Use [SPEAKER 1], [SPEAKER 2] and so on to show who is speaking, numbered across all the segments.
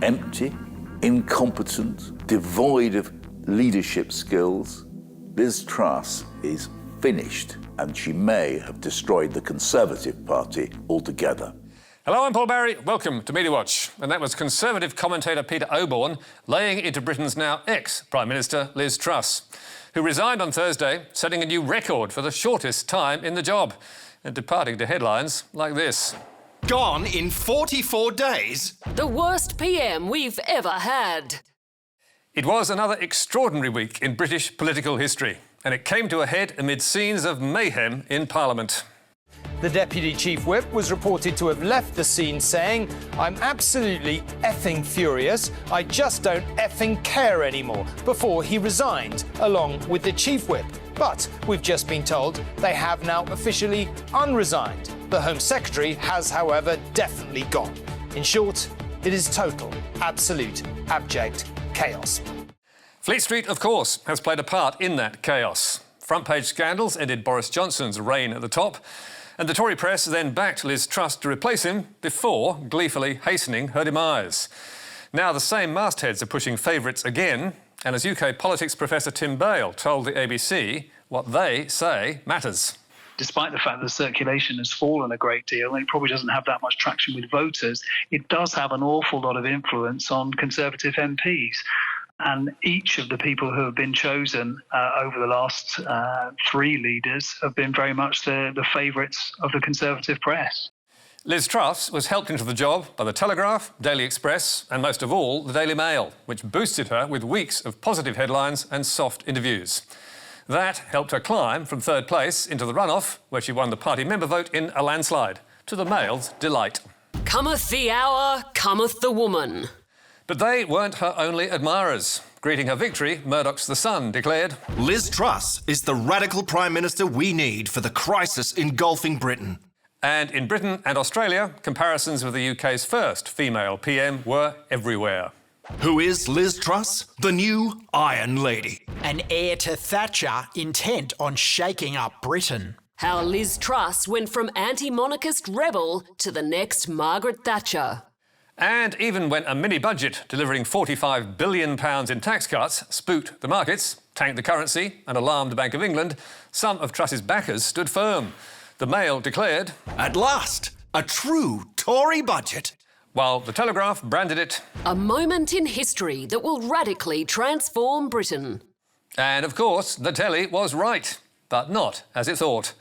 [SPEAKER 1] Empty, incompetent, devoid of leadership skills. Liz Truss is finished, and she may have destroyed the Conservative Party altogether.
[SPEAKER 2] Hello, I'm Paul Barry. Welcome to Media Watch. And that was Conservative commentator Peter Oborne laying into Britain's now ex-Prime Minister Liz Truss, who resigned on Thursday, setting a new record for the shortest time in the job and departing to headlines like this.
[SPEAKER 3] Gone in 44 days?
[SPEAKER 4] The worst PM we've ever had.
[SPEAKER 2] It was another extraordinary week in British political history, and it came to a head amid scenes of mayhem in Parliament.
[SPEAKER 5] The Deputy Chief Whip was reported to have left the scene saying, "I'm absolutely effing furious, I just don't effing care anymore," before he resigned, along with the Chief Whip. But we've just been told they have now officially unresigned. The Home Secretary has, however, definitely gone. In short, it is total, absolute, abject chaos.
[SPEAKER 2] Fleet Street, of course, has played a part in that chaos. Front-page scandals ended Boris Johnson's reign at the top, and the Tory press then backed Liz Truss to replace him before gleefully hastening her demise. Now the same mastheads are pushing favourites again, and as UK politics professor Tim Bale told the ABC, what they say matters.
[SPEAKER 6] Despite the fact that circulation has fallen a great deal and it probably doesn't have that much traction with voters, it does have an awful lot of influence on Conservative MPs. And each of the people who have been chosen over the last three leaders have been very much the favourites of the Conservative press.
[SPEAKER 2] Liz Truss was helped into the job by The Telegraph, Daily Express and most of all the Daily Mail, which boosted her with weeks of positive headlines and soft interviews. That helped her climb from third place into the runoff, where she won the party member vote in a landslide, to the Mail's delight.
[SPEAKER 4] Cometh the hour, cometh the woman.
[SPEAKER 2] But they weren't her only admirers. Greeting her victory, Murdoch's The Sun declared,
[SPEAKER 3] Liz Truss is the radical Prime Minister we need for the crisis engulfing Britain.
[SPEAKER 2] And in Britain and Australia, comparisons with the UK's first female PM were everywhere.
[SPEAKER 3] Who is Liz Truss? The new Iron Lady.
[SPEAKER 7] An heir to Thatcher intent on shaking up Britain.
[SPEAKER 4] How Liz Truss went from anti-monarchist rebel to the next Margaret Thatcher.
[SPEAKER 2] And even when a mini-budget delivering £45 billion in tax cuts spooked the markets, tanked the currency and alarmed the Bank of England, some of Truss's backers stood firm. The Mail declared,
[SPEAKER 3] At last, a true Tory budget.
[SPEAKER 2] While The Telegraph branded it
[SPEAKER 4] a moment in history that will radically transform Britain.
[SPEAKER 2] And of course, the telly was right, but not as it thought.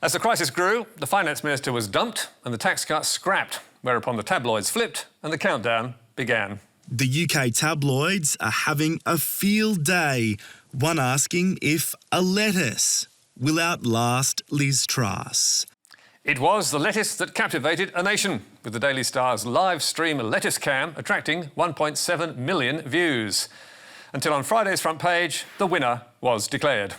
[SPEAKER 2] As the crisis grew, the finance minister was dumped and the tax cuts scrapped, whereupon the tabloids flipped and the countdown began.
[SPEAKER 8] The UK tabloids are having a field day, one asking if a lettuce will outlast Liz Truss.
[SPEAKER 2] It was the lettuce that captivated a nation, with the Daily Star's live stream lettuce cam attracting 1.7 million views. Until on Friday's front page, the winner was declared.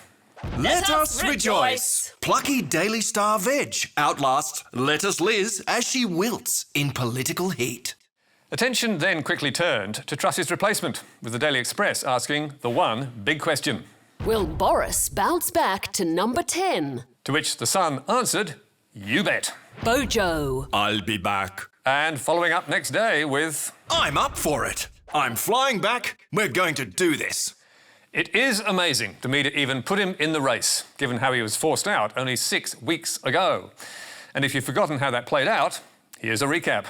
[SPEAKER 3] Let us rejoice! Plucky Daily Star veg outlasts Lettuce Liz as she wilts in political heat.
[SPEAKER 2] Attention then quickly turned to Truss's replacement, with the Daily Express asking the one big question.
[SPEAKER 4] Will Boris bounce back to number 10?
[SPEAKER 2] To which The Sun answered, you bet.
[SPEAKER 4] Bojo.
[SPEAKER 3] I'll be back.
[SPEAKER 2] And following up next day with,
[SPEAKER 3] I'm up for it. I'm flying back. We're going to do this.
[SPEAKER 2] it is amazing to me to even put him in the race, given how he was forced out only 6 weeks ago. And if you've forgotten how that played out, here's a recap.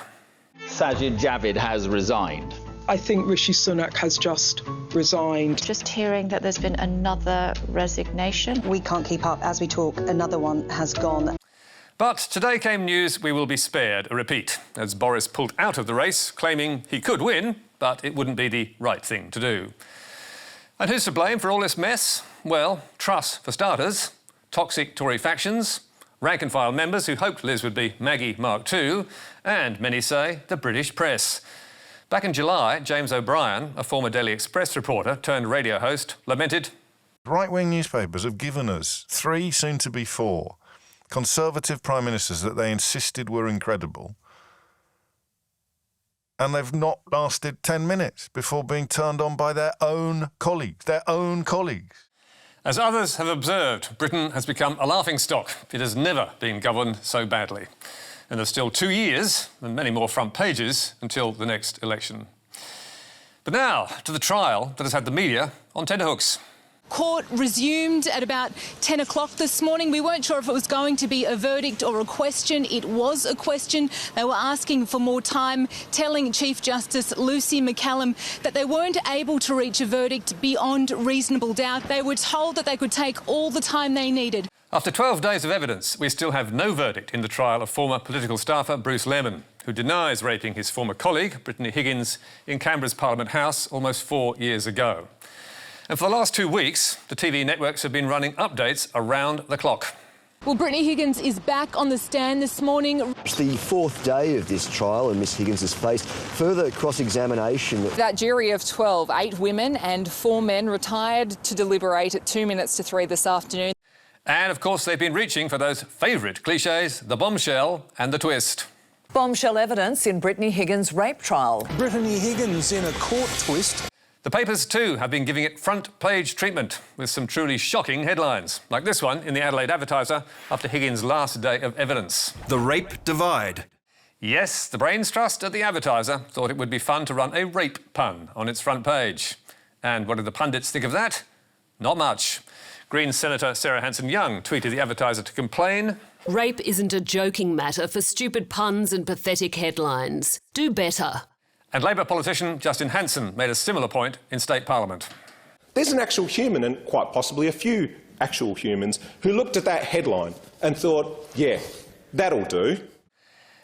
[SPEAKER 9] Sajid Javid has resigned.
[SPEAKER 10] I think Rishi Sunak has just resigned.
[SPEAKER 11] Just hearing that there's been another resignation.
[SPEAKER 12] We can't keep up. As we talk, another one has gone.
[SPEAKER 2] But today came news we will be spared a repeat, as Boris pulled out of the race, claiming he could win, but it wouldn't be the right thing to do. And who's to blame for all this mess? Well, Truss for starters, toxic Tory factions, rank-and-file members who hoped Liz would be Maggie Mark II, and many say the British press. Back in July, James O'Brien, a former Daily Express reporter turned radio host, lamented,
[SPEAKER 13] right-wing newspapers have given us 3, soon to be 4, Conservative Prime Ministers that they insisted were incredible, and they've not lasted 10 minutes before being turned on by their own colleagues.
[SPEAKER 2] As others have observed, Britain has become a laughingstock. It has never been governed so badly. And there's still 2 years and many more front pages until the next election. But now to the trial that has had the media on tenterhooks.
[SPEAKER 14] Court resumed at about 10 o'clock this morning. We weren't sure if it was going to be a verdict or a question. It was a question. They were asking for more time, telling Chief Justice Lucy McCallum that they weren't able to reach a verdict beyond reasonable doubt. They were told that they could take all the time they needed.
[SPEAKER 2] After 12 days of evidence, we still have no verdict in the trial of former political staffer Bruce Lehrmann, who denies raping his former colleague, Brittany Higgins, in Canberra's Parliament House almost 4 years ago. And for the last 2 weeks, the TV networks have been running updates around the clock.
[SPEAKER 14] Well, Brittany Higgins is back on the stand this morning.
[SPEAKER 15] It's the fourth day of this trial and Miss Higgins has faced further cross-examination.
[SPEAKER 16] That jury of 12, 8 women and 4 men, retired to deliberate at 2 minutes to 3 this afternoon.
[SPEAKER 2] And, of course, they've been reaching for those favourite clichés, the bombshell and the twist.
[SPEAKER 17] Bombshell evidence in Brittany Higgins' rape trial.
[SPEAKER 7] Brittany Higgins in a court twist.
[SPEAKER 2] The papers, too, have been giving it front-page treatment with some truly shocking headlines, like this one in the Adelaide Advertiser after Higgins' last day of evidence.
[SPEAKER 3] The rape divide.
[SPEAKER 2] Yes, the brains trust at the Advertiser thought it would be fun to run a rape pun on its front page. And what did the pundits think of that? Not much. Greens Senator Sarah Hanson-Young tweeted the Advertiser to complain.
[SPEAKER 4] Rape isn't a joking matter for stupid puns and pathetic headlines. Do better.
[SPEAKER 2] And Labor politician Justin Hanson made a similar point in State Parliament.
[SPEAKER 18] There's an actual human, and quite possibly a few actual humans, who looked at that headline and thought, yeah, that'll do.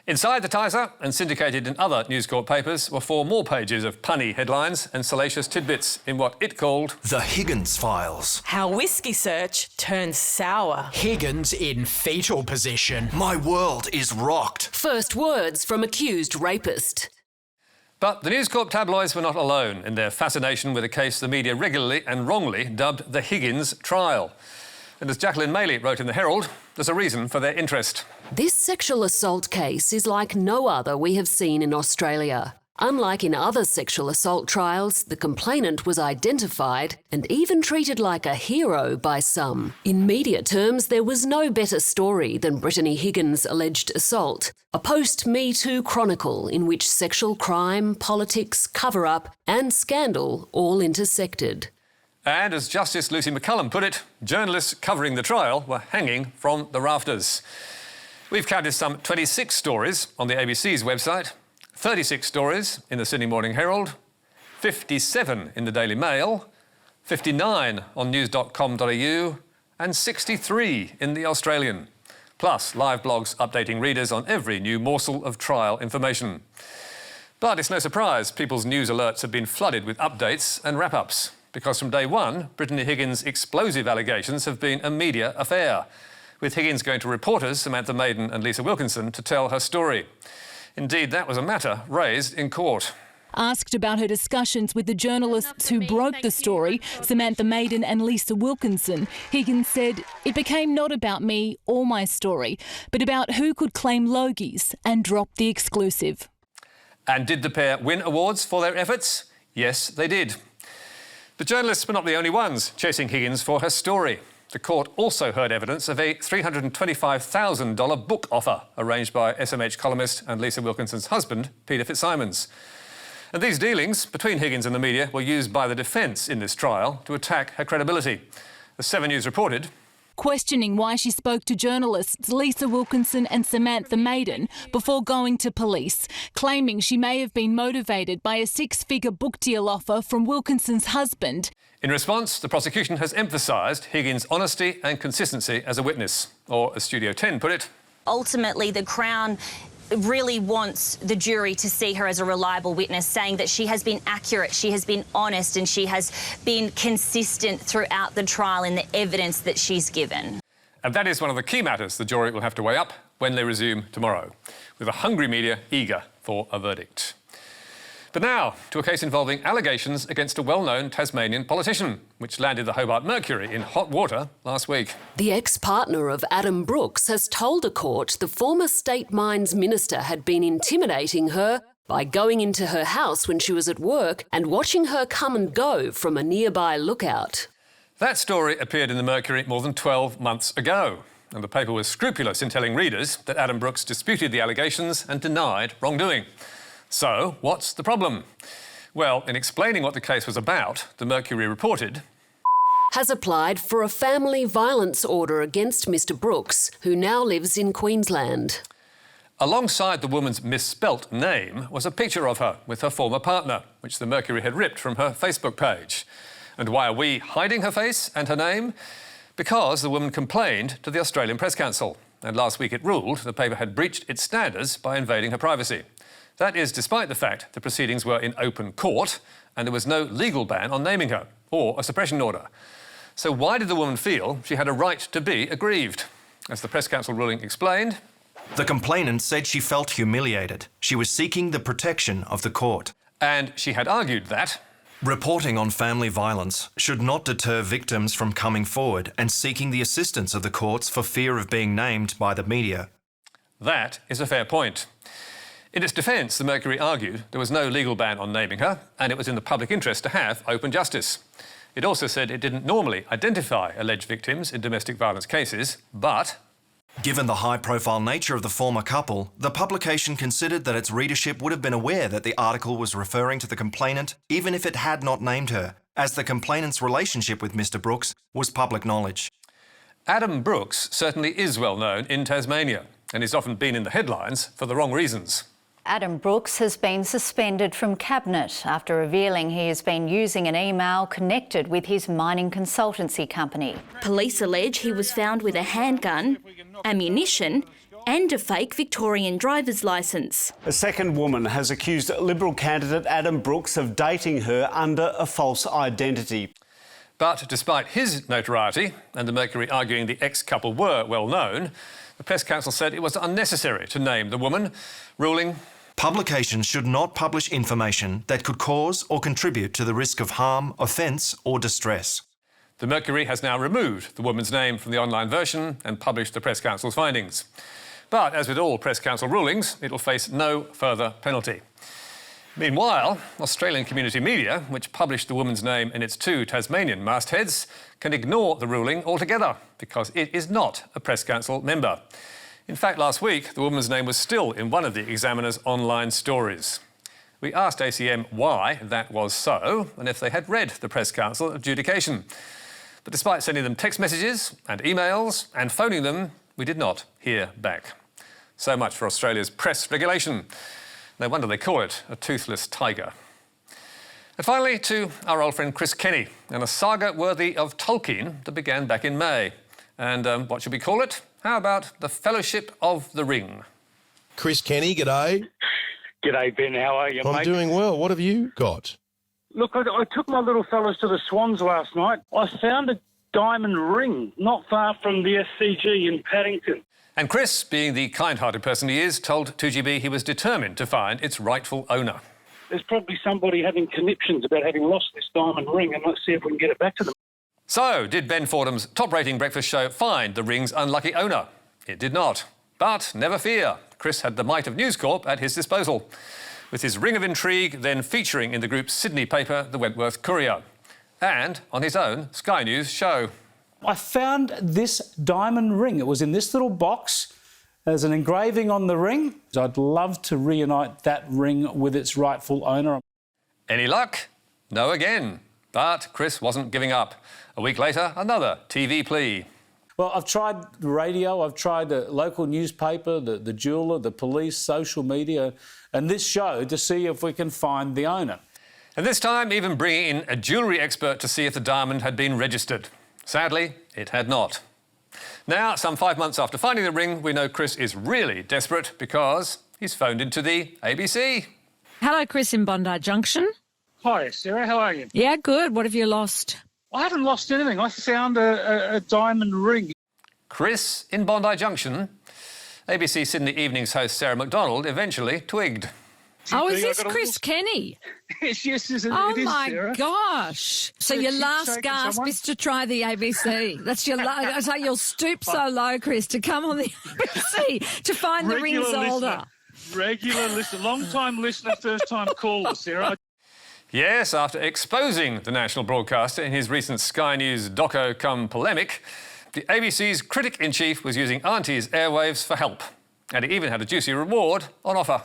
[SPEAKER 2] Inside the Tiser and syndicated in other News Corp papers were 4 more pages of punny headlines and salacious tidbits in what it called
[SPEAKER 3] The Higgins Files.
[SPEAKER 19] How Whiskey Search turns sour.
[SPEAKER 7] Higgins in fetal position.
[SPEAKER 3] My world is rocked.
[SPEAKER 4] First words from accused rapist.
[SPEAKER 2] But the News Corp tabloids were not alone in their fascination with a case the media regularly and wrongly dubbed the Higgins trial. And as Jacqueline Maley wrote in the Herald, there's a reason for their interest.
[SPEAKER 4] This sexual assault case is like no other we have seen in Australia. Unlike in other sexual assault trials, the complainant was identified and even treated like a hero by some. In media terms, there was no better story than Brittany Higgins' alleged assault. A post-Me Too chronicle in which sexual crime, politics, cover-up and scandal all intersected.
[SPEAKER 2] And as Justice Lucy McCallum put it, journalists covering the trial were hanging from the rafters. We've counted some 26 stories on the ABC's website, 36 stories in the Sydney Morning Herald, 57 in the Daily Mail, 59 on news.com.au and 63 in the Australian, plus live blogs updating readers on every new morsel of trial information. But it's no surprise people's news alerts have been flooded with updates and wrap-ups, because from day one, Brittany Higgins' explosive allegations have been a media affair, with Higgins going to reporters Samantha Maiden and Lisa Wilkinson to tell her story. Indeed, that was a matter raised in court.
[SPEAKER 14] Asked about her discussions with the journalists who broke the story, Samantha Maiden and Lisa Wilkinson, Higgins said, "It became not about me or my story, but about who could claim Logies and drop the exclusive."
[SPEAKER 2] And did the pair win awards for their efforts? Yes, they did. The journalists were not the only ones chasing Higgins for her story. The court also heard evidence of a $325,000 book offer arranged by SMH columnist and Lisa Wilkinson's husband, Peter Fitzsimons. And these dealings between Higgins and the media were used by the defence in this trial to attack her credibility. As 7 News reported,
[SPEAKER 14] questioning why she spoke to journalists Lisa Wilkinson and Samantha Maiden before going to police, claiming she may have been motivated by a 6-figure book deal offer from Wilkinson's husband.
[SPEAKER 2] In response, the prosecution has emphasised Higgins' honesty and consistency as a witness, or as Studio 10 put it,
[SPEAKER 20] ultimately the Crown really wants the jury to see her as a reliable witness, saying that she has been accurate, she has been honest and she has been consistent throughout the trial in the evidence that she's given.
[SPEAKER 2] And that is one of the key matters the jury will have to weigh up when they resume tomorrow, with a hungry media eager for a verdict. But now to a case involving allegations against a well-known Tasmanian politician, which landed the Hobart Mercury in hot water last week.
[SPEAKER 4] The ex-partner of Adam Brooks has told a court the former State Mines Minister had been intimidating her by going into her house when she was at work and watching her come and go from a nearby lookout.
[SPEAKER 2] That story appeared in the Mercury more than 12 months ago. and the paper was scrupulous in telling readers that Adam Brooks disputed the allegations and denied wrongdoing. So, what's the problem? Well, in explaining what the case was about, the Mercury reported
[SPEAKER 4] has applied for a family violence order against Mr Brooks, who now lives in Queensland.
[SPEAKER 2] Alongside the woman's misspelt name was a picture of her with her former partner, which the Mercury had ripped from her Facebook page. And why are we hiding her face and her name? Because the woman complained to the Australian Press Council, and last week it ruled the paper had breached its standards by invading her privacy. That is despite the fact the proceedings were in open court and there was no legal ban on naming her or a suppression order. So why did the woman feel she had a right to be aggrieved? As the Press Council ruling explained,
[SPEAKER 3] the complainant said she felt humiliated. She was seeking the protection of the court.
[SPEAKER 2] And she had argued that
[SPEAKER 3] reporting on family violence should not deter victims from coming forward and seeking the assistance of the courts for fear of being named by the media.
[SPEAKER 2] That is a fair point. In its defence, the Mercury argued there was no legal ban on naming her and it was in the public interest to have open justice. It also said it didn't normally identify alleged victims in domestic violence cases, but
[SPEAKER 3] given the high-profile nature of the former couple, the publication considered that its readership would have been aware that the article was referring to the complainant even if it had not named her, as the complainant's relationship with Mr Brooks was public knowledge.
[SPEAKER 2] Adam Brooks certainly is well known in Tasmania, and he's often been in the headlines for the wrong reasons.
[SPEAKER 21] Adam Brooks has been suspended from Cabinet after revealing he has been using an email connected with his mining consultancy company.
[SPEAKER 22] Police allege he was found with a handgun, ammunition and a fake Victorian driver's licence.
[SPEAKER 23] A second woman has accused Liberal candidate Adam Brooks of dating her under a false identity.
[SPEAKER 2] But despite his notoriety, and the Mercury arguing the ex-couple were well known, the Press Council said it was unnecessary to name the woman, ruling
[SPEAKER 3] publications should not publish information that could cause or contribute to the risk of harm, offence or distress.
[SPEAKER 2] The Mercury has now removed the woman's name from the online version and published the Press Council's findings. But as with all Press Council rulings, it will face no further penalty. Meanwhile, Australian community media, which published the woman's name in its 2 Tasmanian mastheads, can ignore the ruling altogether because it is not a Press Council member. In fact, last week, the woman's name was still in one of the Examiner's online stories. We asked ACM why that was so and if they had read the Press Council adjudication. But despite sending them text messages and emails and phoning them, we did not hear back. So much for Australia's press regulation. No wonder they call it a toothless tiger. And finally, to our old friend Chris Kenny, and a saga worthy of Tolkien that began back in May. And what should we call it? How about the Fellowship of the Ring?
[SPEAKER 24] Chris Kenny, g'day.
[SPEAKER 25] G'day, Ben. How are you, mate?
[SPEAKER 24] I'm doing well. What have you got?
[SPEAKER 25] Look, I took my little fellas to the Swans last night. I found a diamond ring not far from the SCG in Paddington.
[SPEAKER 2] And Chris, being the kind-hearted person he is, told 2GB he was determined to find its rightful owner.
[SPEAKER 25] There's probably somebody having conniptions about having lost this diamond ring, and let's see if we can get it back to them.
[SPEAKER 2] So, did Ben Fordham's top-rating breakfast show find the ring's unlucky owner? It did not. But never fear, Chris had the might of News Corp at his disposal, with his Ring of Intrigue then featuring in the group's Sydney paper, the Wentworth Courier, and on his own Sky News show.
[SPEAKER 26] I found this diamond ring. It was in this little box. There's an engraving on the ring. I'd love to reunite that ring with its rightful owner.
[SPEAKER 2] Any luck? No again. But Chris wasn't giving up. A week later, another TV plea.
[SPEAKER 26] Well, I've tried the radio, I've tried the local newspaper, the jeweller, the police, social media, and this show to see if we can find the owner.
[SPEAKER 2] And this time, even bringing in a jewellery expert to see if the diamond had been registered. Sadly, it had not. Now, some 5 months after finding the ring, we know Chris is really desperate because he's phoned into the ABC.
[SPEAKER 27] Hello, Chris in Bondi Junction.
[SPEAKER 25] Hi, Sarah. How are you?
[SPEAKER 27] Yeah, good. What have you lost?
[SPEAKER 25] I haven't lost anything. I found a diamond ring.
[SPEAKER 2] Chris in Bondi Junction. ABC Sydney Evening's host Sarah McDonald eventually twigged.
[SPEAKER 27] Oh, is this Chris Kenny?
[SPEAKER 25] Yes, it is,
[SPEAKER 27] oh, my
[SPEAKER 25] Sarah.
[SPEAKER 27] Gosh. So your last gasp is to try the ABC. That's your so you'll stoop so low, Chris, to come on the ABC to find the ring's holder.
[SPEAKER 25] Regular listener, long-time listener, first-time caller, Sarah.
[SPEAKER 2] Yes, after exposing the national broadcaster in his recent Sky News doco-cum polemic, The ABC's critic-in-chief was using Auntie's airwaves for help, and he even had a juicy reward on offer.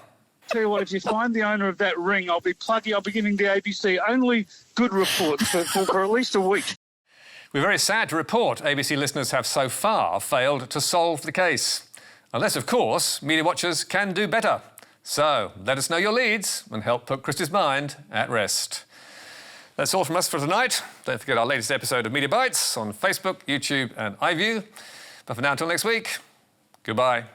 [SPEAKER 25] Tell you what, if you find the owner of that ring, I'll be giving the ABC only good reports for at least a week.
[SPEAKER 2] We're very sad to report ABC listeners have so far failed to solve the case. Unless, of course, media watchers can do better. So let us know your leads and help put Christie's mind at rest. That's all from us for tonight. Don't forget our latest episode of Media Bites on Facebook, YouTube and iView. But for now, until next week, goodbye.